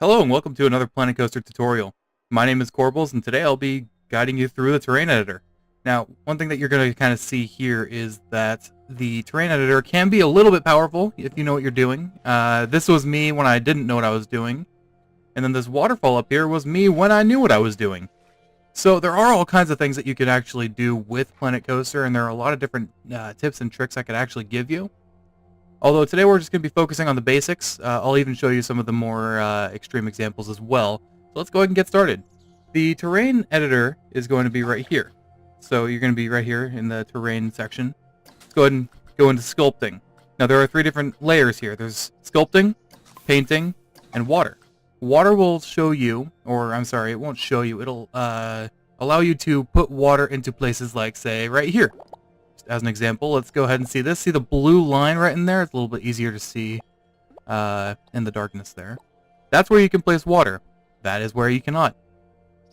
Hello and welcome to another Planet Coaster tutorial. My name is Korbles and today I'll be guiding you through the terrain editor. Now, one thing that you're going to kind of see here is that the terrain editor can be a little bit powerful if you know what you're doing. This was me when I didn't know what I was doing. And then this waterfall up here was me when I knew what I was doing. So there are all kinds of things that you can actually do with Planet Coaster, and there are a lot of different tips and tricks I could actually give you. Although today we're just going to be focusing on the basics. I'll even show you some of the more extreme examples as well. So let's go ahead and get started. The terrain editor is going to be right here. So you're going to be right here in the terrain section. Let's go ahead and go into sculpting. Now there are three different layers here. There's sculpting, painting, and water. Water will show you, or I'm sorry, it won't show you. It'll allow you to put water into places like, say, right here. As an example, let's go ahead and see this. See the blue line right in there? It's a little bit easier to see in the darkness there. That's where you can place water. That is where you cannot.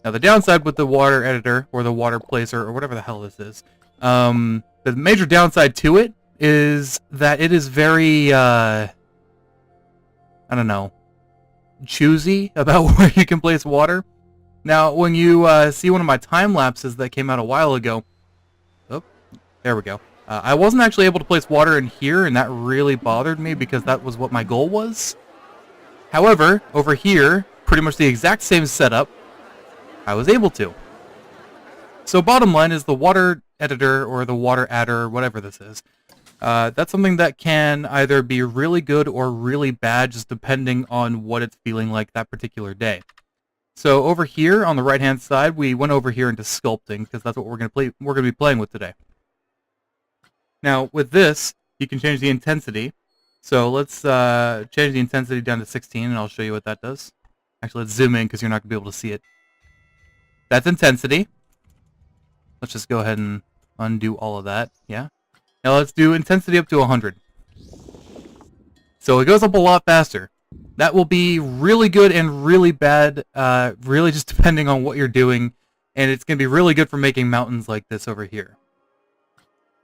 Now the downside with the water editor, or the water placer, or whatever the hell this is, the major downside to it is that it is very, I don't know, choosy about where you can place water. Now, when you see one of my time lapses that came out a while ago, there we go. I wasn't actually able to place water in here, and that really bothered me because that was what my goal was. However, over here, pretty much the exact same setup, I was able to. So bottom line is the water editor or the water adder, whatever this is, that's something that can either be really good or really bad, just depending on what it's feeling like that particular day. So over here on the right-hand side, we went over here into sculpting because that's what we're going to be playing with today. Now, with this, you can change the intensity. So let's change the intensity down to 16, and I'll show you what that does. Actually, let's zoom in because you're not going to be able to see it. That's intensity. Let's just go ahead and undo all of that. Yeah. Now let's do intensity up to 100. So it goes up a lot faster. That will be really good and really bad, really just depending on what you're doing. And it's going to be really good for making mountains like this over here.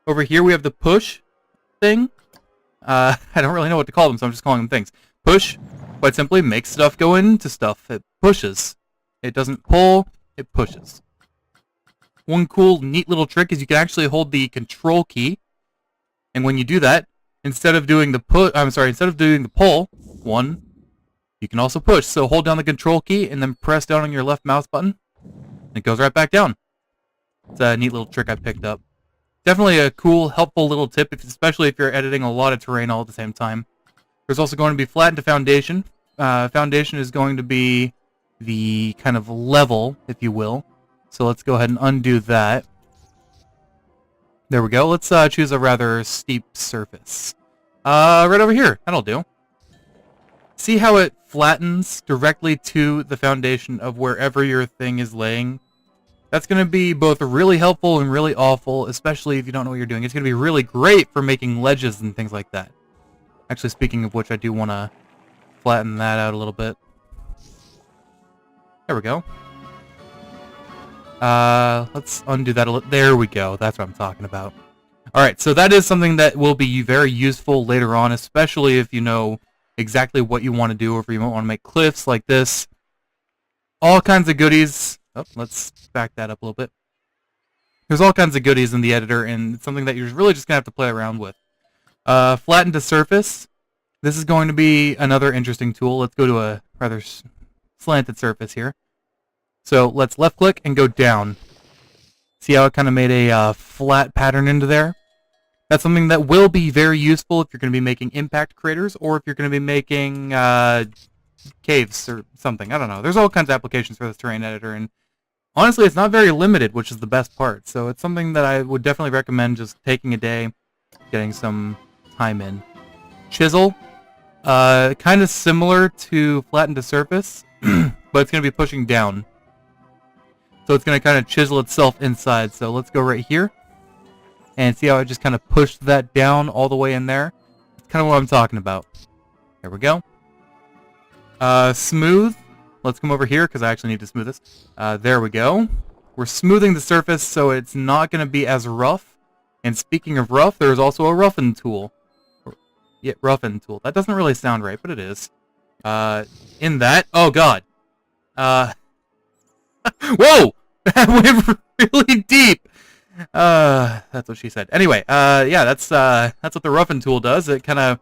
Over here we have the push thing. I don't really know what to call them, so I'm just calling them things. Push, quite simply, makes stuff go into stuff. It pushes. It doesn't pull, it pushes. One cool, neat little trick is you can actually hold the control key, and when you do that, instead of doing the pull, you can also push. So hold down the control key and then press down on your left mouse button, and it goes right back down. It's a neat little trick I picked up. Definitely a cool, helpful little tip, especially if you're editing a lot of terrain all at the same time. There's also going to be flatten to foundation. Foundation is going to be the kind of level, if you will. So let's go ahead and undo that. There we go. Let's choose a rather steep surface. Right over here. That'll do. See how it flattens directly to the foundation of wherever your thing is laying? That's going to be both really helpful and really awful, especially if you don't know what you're doing. It's going to be really great for making ledges and things like that. Actually, speaking of which, I do want to flatten that out a little bit. There we go. Let's undo that a little. There we go. That's what I'm talking about. Alright, so that is something that will be very useful later on, especially if you know exactly what you want to do, or if you want to make cliffs like this. All kinds of goodies. Oh, let's back that up a little bit. There's all kinds of goodies in the editor, and it's something that you're really just going to have to play around with. Flatten to surface. This is going to be another interesting tool. Let's go to a rather slanted surface here. So let's left click and go down. See how it kind of made a flat pattern into there? That's something that will be very useful if you're going to be making impact craters, or if you're going to be making caves or something. I don't know. There's all kinds of applications for this terrain editor, and honestly, it's not very limited, which is the best part. So it's something that I would definitely recommend just taking a day, getting some time in. Chisel, kind of similar to flatten to surface, but it's going to be pushing down. So it's going to kind of chisel itself inside. So let's go right here, and see how I just kind of pushed that down all the way in there? That's kind of what I'm talking about. There we go. Smooth. Let's come over here because I actually need to smooth this. There we go. We're smoothing the surface so it's not going to be as rough. And speaking of rough, there's also a roughen tool. Yeah, roughen tool. That doesn't really sound right, but it is. In that. Oh god. Whoa! That went really deep. That's what she said. Anyway, yeah, that's what the roughing tool does. It kind of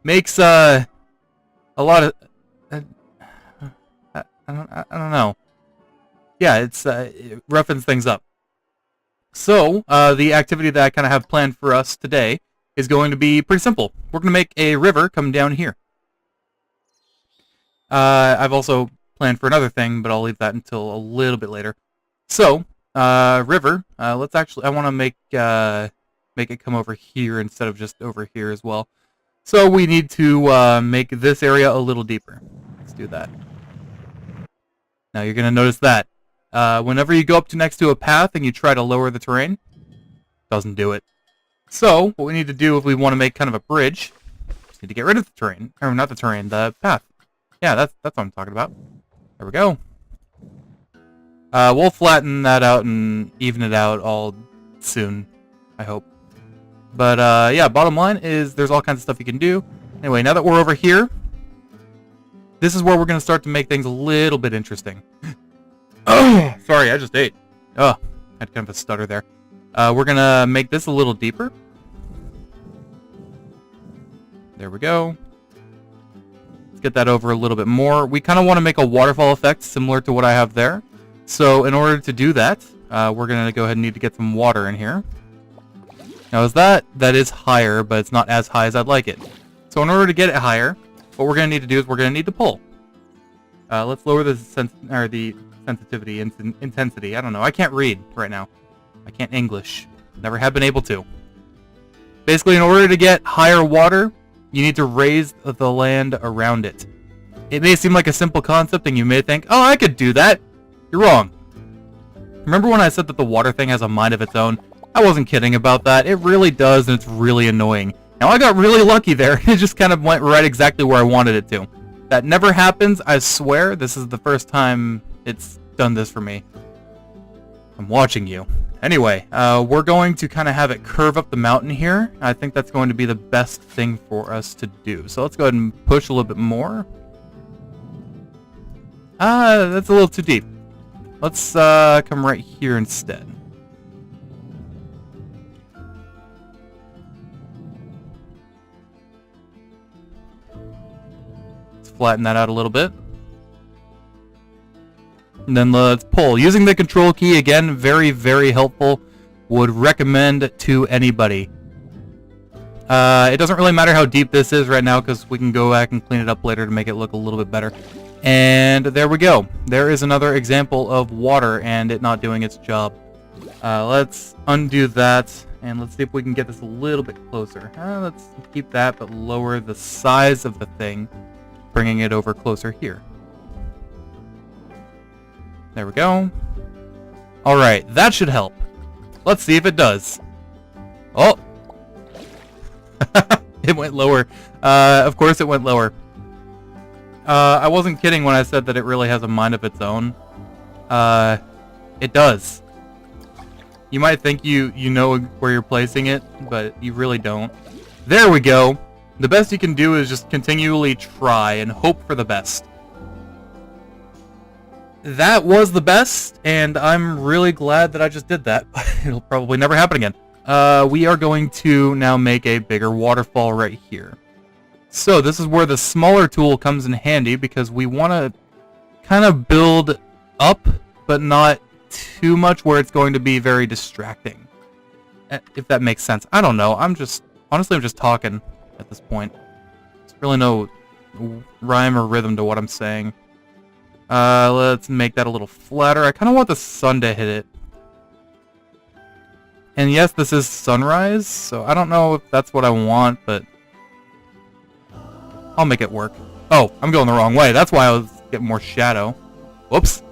makes a lot of I don't know. Yeah, it roughens things up. So, the activity that I kind of have planned for us today is going to be pretty simple. We're going to make a river come down here. I've also planned for another thing, but I'll leave that until a little bit later. So, river, I want to make it come over here instead of just over here as well. So we need to make this area a little deeper. Let's do that. Now you're going to notice that whenever you go up to next to a path and you try to lower the terrain, it doesn't do it. So what we need to do if we want to make kind of a bridge, just need to get rid of the terrain, or not the terrain, the path. Yeah, that's what I'm talking about. There we go. We'll flatten that out and even it out all soon, I hope. But yeah, bottom line is there's all kinds of stuff you can do. Anyway, now that we're over here, this is where we're going to start to make things a little bit interesting. Oh, sorry, I just ate. Oh, had kind of a stutter there. We're going to make this a little deeper. There we go. Let's get that over a little bit more. We kind of want to make a waterfall effect similar to what I have there. So in order to do that, we're going to go ahead and need to get some water in here. Now that is higher, but it's not as high as I'd like it. So in order to get it higher, what we're going to need to do is we're going to need to pull. Let's lower the sensitivity, intensity. I don't know. I can't read right now. I can't English. Never have been able to. Basically, in order to get higher water, you need to raise the land around it. It may seem like a simple concept, and you may think, oh, I could do that. You're wrong. Remember when I said that the water thing has a mind of its own? I wasn't kidding about that. It really does, and it's really annoying. Now, I got really lucky there. It just kind of went right exactly where I wanted it to. That never happens, I swear. This is the first time it's done this for me. I'm watching you. Anyway, we're going to kind of have it curve up the mountain here. I think that's going to be the best thing for us to do. So let's go ahead and push a little bit more. That's a little too deep. Let's come right here instead. Let's flatten that out a little bit. And then let's pull. Using the control key, again, very, very helpful. Would recommend to anybody. It doesn't really matter how deep this is right now because we can go back and clean it up later to make it look a little bit better. And there we go. There is another example of water and it not doing its job. Let's undo that and let's see if we can get this a little bit closer. Let's keep that but lower the size of the thing, bringing it over closer here. There we go. Alright, that should help. Let's see if it does. Oh! It went lower. Of course it went lower. I wasn't kidding when I said that it really has a mind of its own. It does. You might think you know where you're placing it, but you really don't. There we go. The best you can do is just continually try and hope for the best. That was the best, and I'm really glad that I just did that. It'll probably never happen again. We are going to now make a bigger waterfall right here. So this is where the smaller tool comes in handy because we want to kind of build up, but not too much where it's going to be very distracting. If that makes sense. I don't know. Honestly, I'm just talking at this point. There's really no rhyme or rhythm to what I'm saying. Let's make that a little flatter. I kind of want the sun to hit it. And yes, this is sunrise, so I don't know if that's what I want, but I'll make it work. Oh, I'm going the wrong way. That's why I was getting more shadow. Whoops.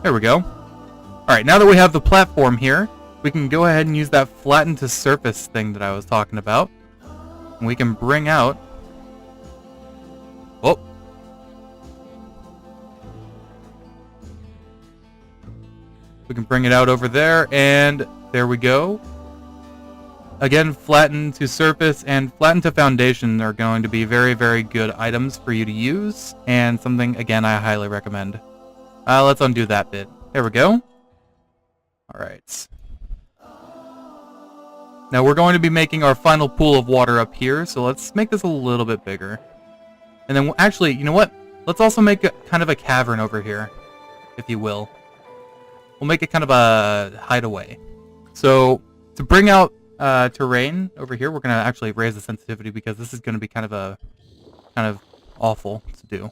There we go. Alright, now that we have the platform here, we can go ahead and use that flatten to surface thing that I was talking about. And we can bring out... Oh. We can bring it out over there, and there we go. Again, Flatten to surface and Flatten to foundation are going to be very, very good items for you to use, and something, again, I highly recommend. Let's undo that bit. There we go. Alright. Now we're going to be making our final pool of water up here, so let's make this a little bit bigger. And then, actually, you know what? Let's also make kind of a cavern over here, if you will. We'll make it kind of a hideaway. So, to bring out terrain over here, we're going to actually raise the sensitivity because this is going to be kind of awful to do.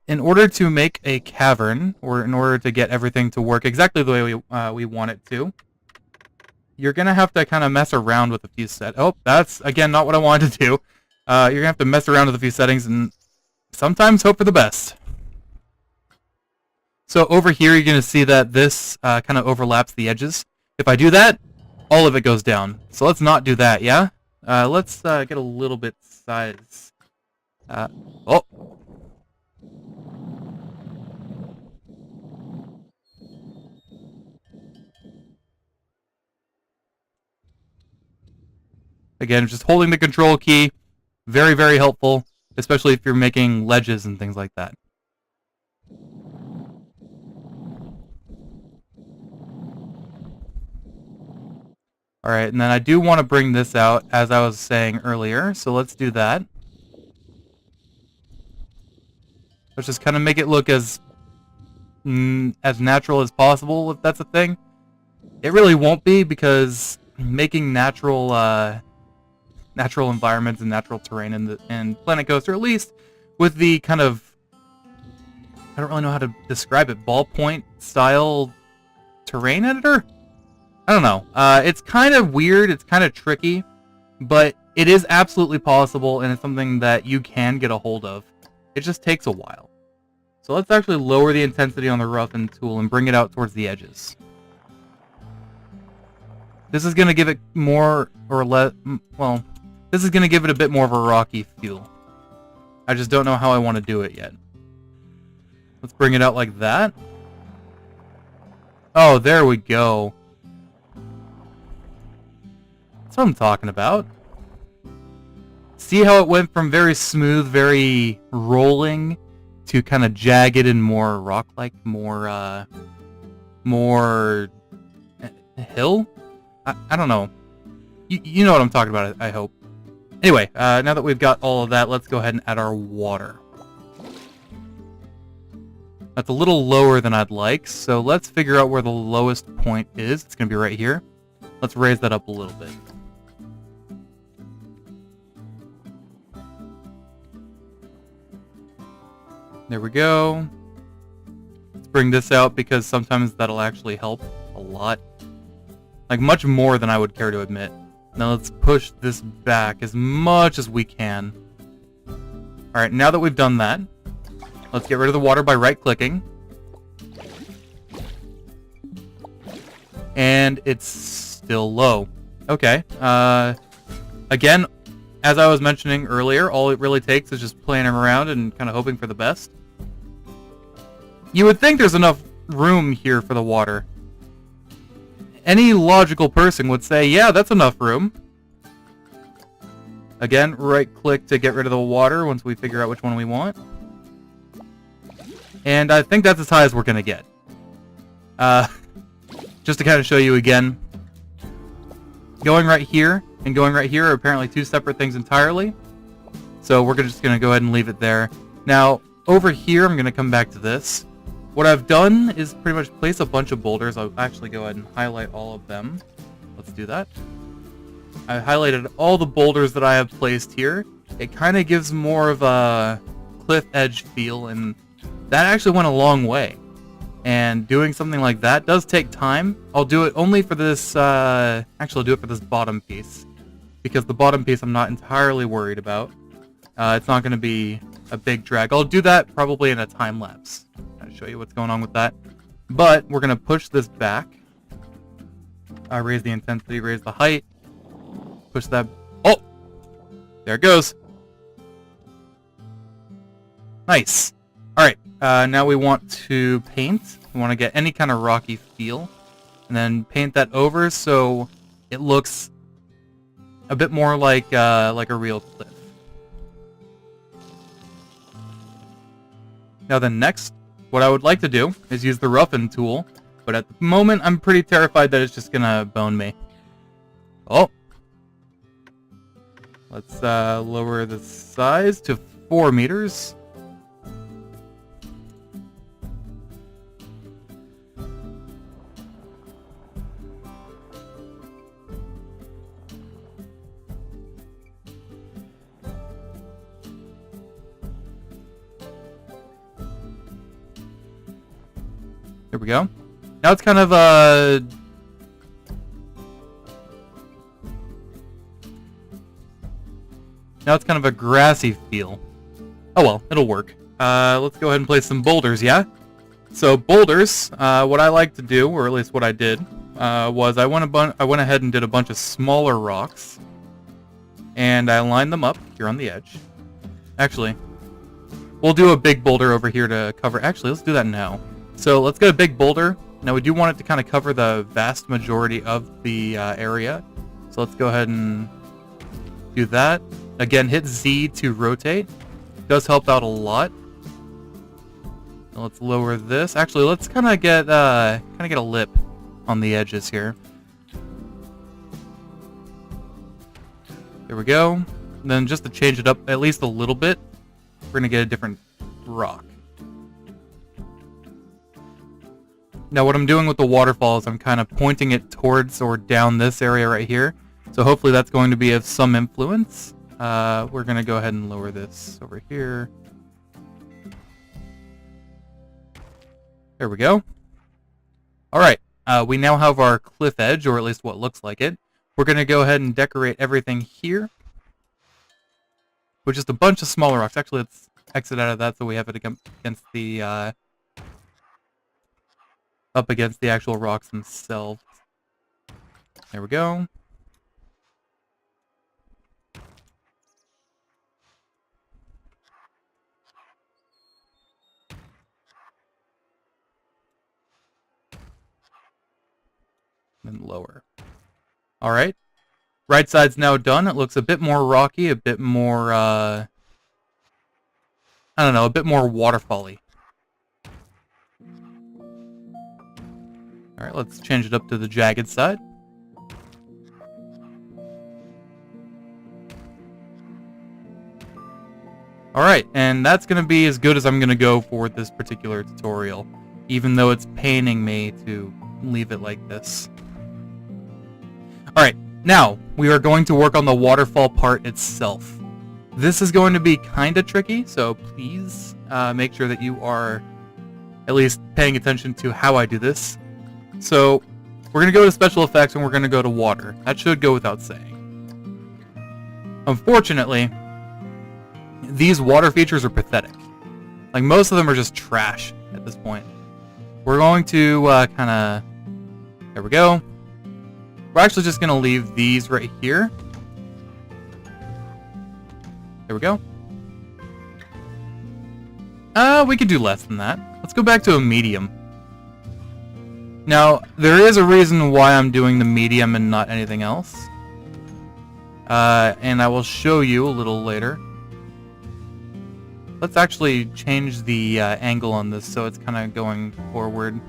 In order to make a cavern, or in order to get everything to work exactly the way we want it to, you're going to have to kind of mess around with a few settings. Oh, that's, again, not what I wanted to do. You're going to have to mess around with a few settings and sometimes hope for the best. So over here, you're going to see that this kind of overlaps the edges. If I do that, all of it goes down. So let's not do that, yeah? Let's get a little bit size. Oh! Again, just holding the control key, very, very helpful, especially if you're making ledges and things like that. Alright, and then I do want to bring this out, as I was saying earlier, so let's do that. Let's just kind of make it look as natural as possible, if that's a thing. It really won't be, because making natural environments and natural terrain in Planet Coaster, at least with the kind of, I don't really know how to describe it, ballpoint style terrain editor? I don't know. It's kind of weird, it's kind of tricky, but it is absolutely possible, and it's something that you can get a hold of. It just takes a while. So let's actually lower the intensity on the roughen tool and bring it out towards the edges. This is going to give it more or less, well, this is going to give it a bit more of a rocky feel. I just don't know how I want to do it yet. Let's bring it out like that. Oh, there we go. That's what I'm talking about. See how it went from very smooth, very rolling, to kind of jagged and more rock-like, more hill? I don't know. You know what I'm talking about, I hope. Anyway, now that we've got all of that, let's go ahead and add our water. That's a little lower than I'd like, so let's figure out where the lowest point is. It's going to be right here. Let's raise that up a little bit. There we go. Let's bring this out because sometimes that'll actually help a lot. Like, much more than I would care to admit. Now let's push this back as much as we can. Alright, now that we've done that, let's get rid of the water by right-clicking. And it's still low. Okay. Again, as I was mentioning earlier, all it really takes is just playing around and kind of hoping for the best. You would think there's enough room here for the water. Any logical person would say, yeah, that's enough room. Again, right-click to get rid of the water once we figure out which one we want. And I think that's as high as we're going to get. Just to kind of show you again, going right here and going right here are apparently two separate things entirely. So we're just going to go ahead and leave it there. Now, over here, I'm going to come back to this. What I've done is pretty much place a bunch of boulders. I'll actually go ahead and highlight all of them. Let's do that. I highlighted all the boulders that I have placed here. It kind of gives more of a cliff edge feel, and that actually went a long way. And doing something like that does take time. I'll do it only for this, actually I'll do it for this bottom piece. Because the bottom piece I'm not entirely worried about. It's not going to be a big drag. I'll do that probably in a time lapse. I'll show you what's going on with that. But we're going to push this back. Raise the intensity, raise the height. Push that. Oh! There it goes. Nice. Alright, now we want to paint. We want to get any kind of rocky feel. and then paint that over so it looks a bit more like a real cliff. Now then next, what I would like to do is use the roughen tool, but at the moment I'm pretty terrified that it's just gonna bone me. Oh! Let's lower the size to 4 meters. There we go. Now it's kind of a grassy feel. Oh well, it'll work. Let's go ahead and place some boulders, yeah? So boulders, what I like to do, or at least what I did, was I went ahead and did a bunch of smaller rocks, and I lined them up here on the edge. Actually, we'll do a big boulder over here to cover. Actually, let's do that now. So let's get a big boulder. Now we do want it to kind of cover the vast majority of the area. So let's go ahead and do that. Again, hit Z to rotate. It does help out a lot. Now let's lower this. Actually, let's kind of get a lip on the edges here. There we go. And then just to change it up at least a little bit, we're gonna get a different rock. Now what I'm doing with the waterfall is I'm kind of pointing it towards or down this area right here. So hopefully that's going to be of some influence. We're going to go ahead and lower this over here. There we go. Alright, we now have our cliff edge, or at least what looks like it. We're going to go ahead and decorate everything here with just a bunch of smaller rocks. Actually, let's exit out of that so we have it against the... up against the actual rocks themselves. There we go. And lower. Alright. Right side's now done. It looks a bit more rocky, a bit more, I don't know, a bit more waterfall-y. Alright, let's change it up to the jagged side. Alright, and that's going to be as good as I'm going to go for this particular tutorial, even though it's paining me to leave it like this. Alright, now we are going to work on the waterfall part itself. This is going to be kind of tricky, so please make sure that you are at least paying attention to how I do this. So, we're going to go to special effects and we're going to go to water. That should go without saying. Unfortunately, these water features are pathetic. Like, most of them are just trash at this point. We're going to kind of... There we go. We're actually just going to leave these right here. There we go. We could do less than that. Let's go back to a medium. Now, there is a reason why I'm doing the medium and not anything else. And I will show you a little later. Let's actually change the angle on this so it's kind of going forward.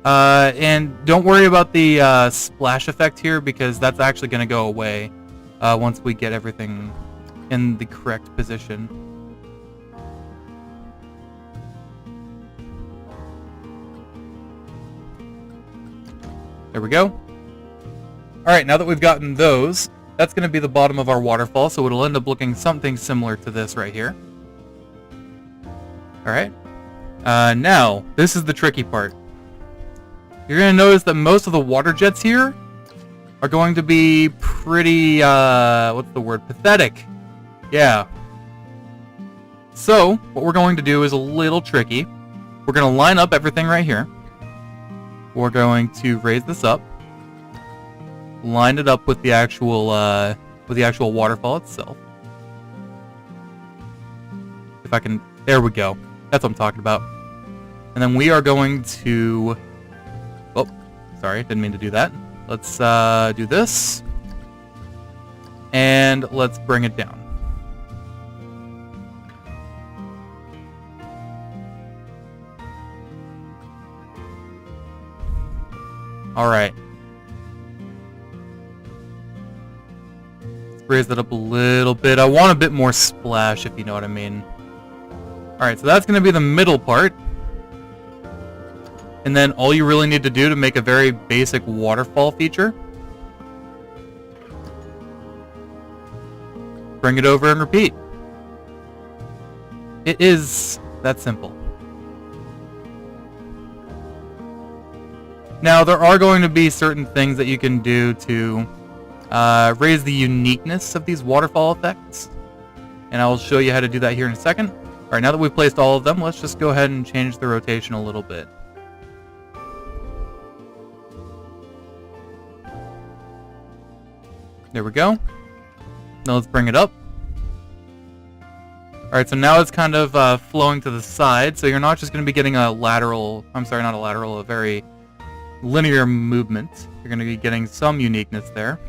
And don't worry about the splash effect here because that's actually going to go away once we get everything in the correct position. There we go. Alright, now that we've gotten those, that's going to be the bottom of our waterfall, so it'll end up looking something similar to this right here. Alright. Now, this is the tricky part. You're going to notice that most of the water jets here are going to be pretty, what's the word? Pathetic. Yeah. So, what we're going to do is a little tricky. We're going to line up everything right here. We're going to raise this up, line it up with the actual waterfall itself. If I can, there we go. That's what I'm talking about. And then we are going to... Oh, sorry, didn't mean to do that. Let's do this. And let's bring it down. Alright. Let's raise that up a little bit. I want a bit more splash, if you know what I mean. Alright, so that's going to be the middle part. And then all you really need to do to make a very basic waterfall feature, bring it over and repeat. It is that simple. Now, there are going to be certain things that you can do to raise the uniqueness of these waterfall effects. And I will show you how to do that here in a second. Alright, now that we've placed all of them, let's just go ahead and change the rotation a little bit. There we go. Now let's bring it up. Alright, so now it's kind of flowing to the side, so you're not just going to be getting a lateral, I'm sorry, not a lateral, a very linear movement. You're going to be getting some uniqueness there.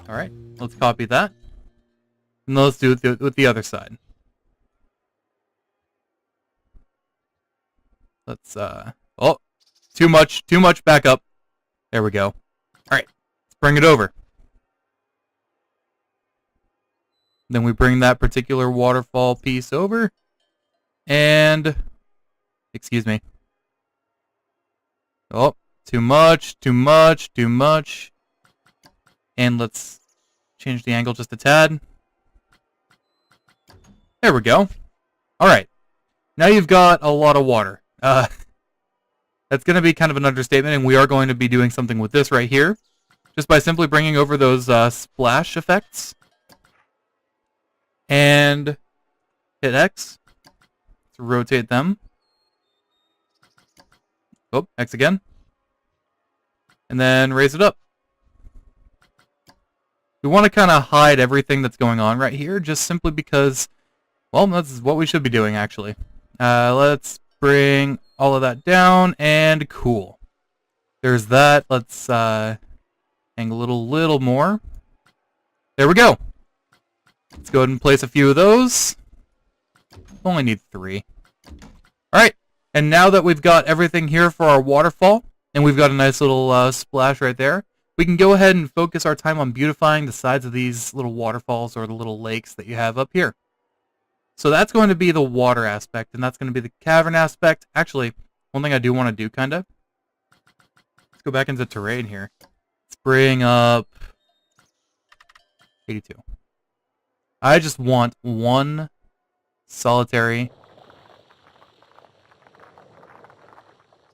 Alright, let's copy that. And let's do it with the other side. Let's, oh, too much back up. There we go. Alright, let's bring it over. Then we bring that particular waterfall piece over. And, excuse me. Oh, too much. And let's change the angle just a tad. There we go. Alright. Now you've got a lot of water. That's going to be kind of an understatement, and we are going to be doing something with this right here. Just by simply bringing over those splash effects. And hit X to rotate them. Oh, X again. And then raise it up. We want to kind of hide everything that's going on right here, just simply because, well, that's what we should be doing, actually. Let's bring all of that down, and cool. There's that. Let's angle it a little more. There we go. Let's go ahead and place a few of those. Only need 3. Alright, and now that we've got everything here for our waterfall, and we've got a nice little splash right there, we can go ahead and focus our time on beautifying the sides of these little waterfalls or the little lakes that you have up here. So that's going to be the water aspect, and that's going to be the cavern aspect. Actually, one thing I do want to do, kind of. Let's go back into terrain here. Let's bring up 82. I just want one solitary...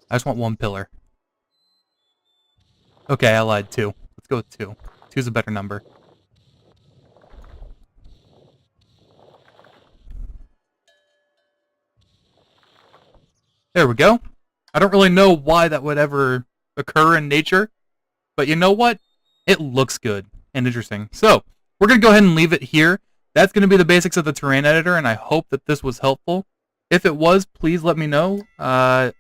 I just want one pillar. Okay, I lied. 2. Let's go with 2. 2's a better number. There we go. I don't really know why that would ever occur in nature, but you know what? It looks good and interesting. So, we're going to go ahead and leave it here. That's going to be the basics of the terrain editor, and I hope that this was helpful. If it was, please let me know. I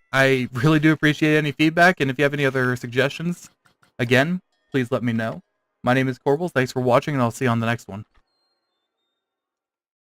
really do appreciate any feedback, and if you have any other suggestions, again, please let me know. My name is Korbles. Thanks for watching, and I'll see you on the next one.